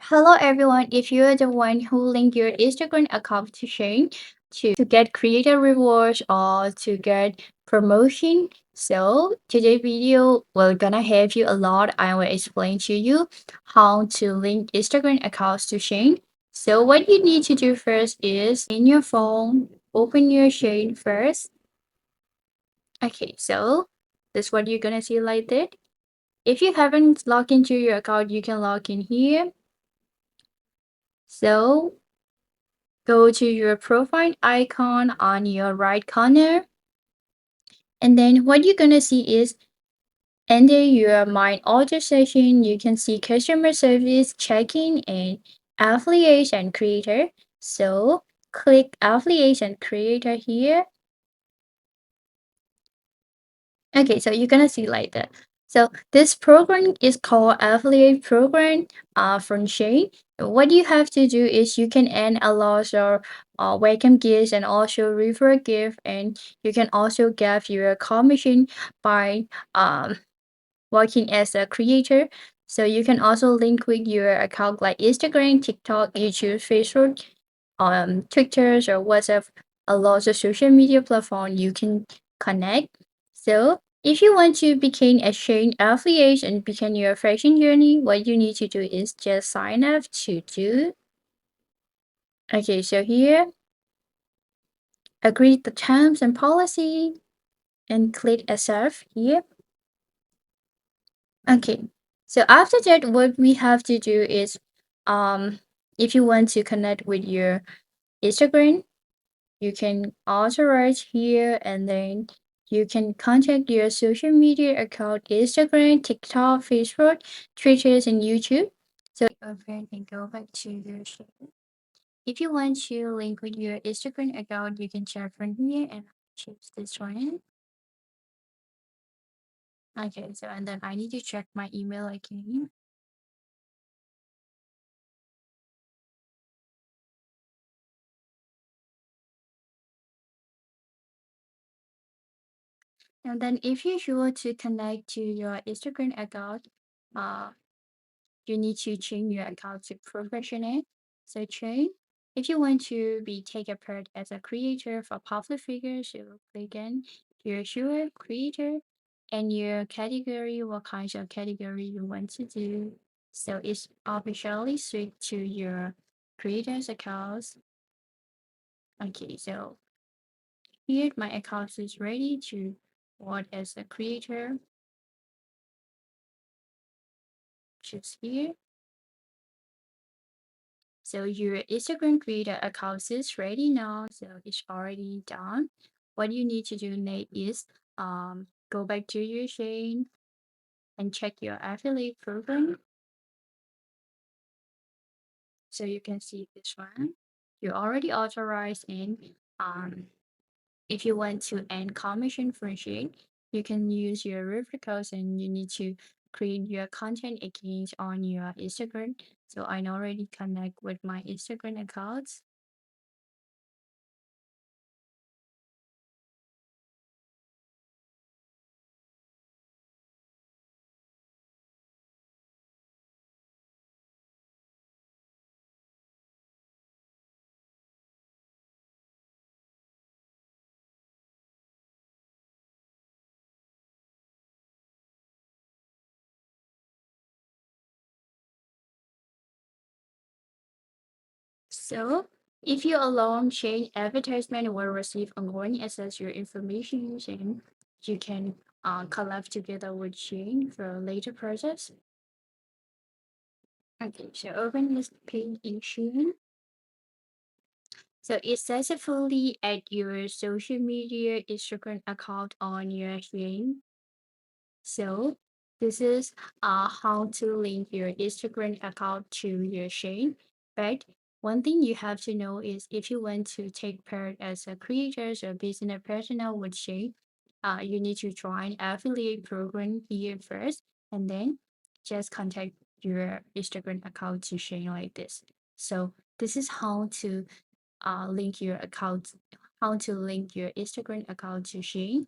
Hello everyone. If you're the one who link your Instagram account to Shein to get creator rewards or to get promotion, so today's video we're gonna help you a lot. I will explain to you how to link Instagram accounts to Shein. So what you need to do first is in your phone, open your Shein first. Okay, so this is what you're gonna see like that. If you haven't logged into your account, you can log in here. So go to your profile icon on your right corner. And then what you're gonna see is under your My Order section, you can see customer service, check-in, and affiliate and creator. So click affiliate and creator here. Okay, so you're gonna see like that. So this program is called affiliate program from Shein. What you have to do is you can earn a lot of welcome gifts and also refer gift, and you can also get your commission by working as a creator. So you can also link with your account like Instagram, TikTok, YouTube, Facebook, Twitter or WhatsApp, a lot of social media platform you can connect. So if you want to become a Shein affiliate and begin your fashion journey, what you need to do is just sign up to do. Okay, so here, agree the terms and policy and click accept here. Okay, so after that, what we have to do is, if you want to connect with your Instagram, you can authorize here and then you can contact your social media account Instagram, TikTok, Facebook, Twitter, and YouTube. So open and go back to your show. If you want to link with your Instagram account, you can check from here and choose this one. Okay, so and then I need to check my email again. And then if you sure to connect to your Instagram account, uh, you need to change your account to professional. So change. If you want to be take a part as a creator for public figures, you click on your sure creator and your category, what kinds of category you want to do. So it's officially switched to your creators accounts. Okay, so here my account is ready to work as a creator. Choose here. So your Instagram creator account is ready now. So it's already done. What you need to do next is go back to your Shein and check your affiliate program. So you can see this one. You're already authorized and if you want to end commission from Shein, you can use your referral codes and you need to create your content again on your Instagram. So I already connect with my Instagram accounts. So, if you allow Shein advertisement will receive ongoing access your information and you can collab together with Shein for later process. Okay, so open this page in Shein. So it successfully add your social media Instagram account on your Shein. So this is how to link your Instagram account to your Shein. But one thing you have to know is if you want to take part as a creator or business personnel with Shein, you need to join affiliate program here first, and then just contact your Instagram account to Shein like this. So this is how to link your account, how to link your Instagram account to Shein.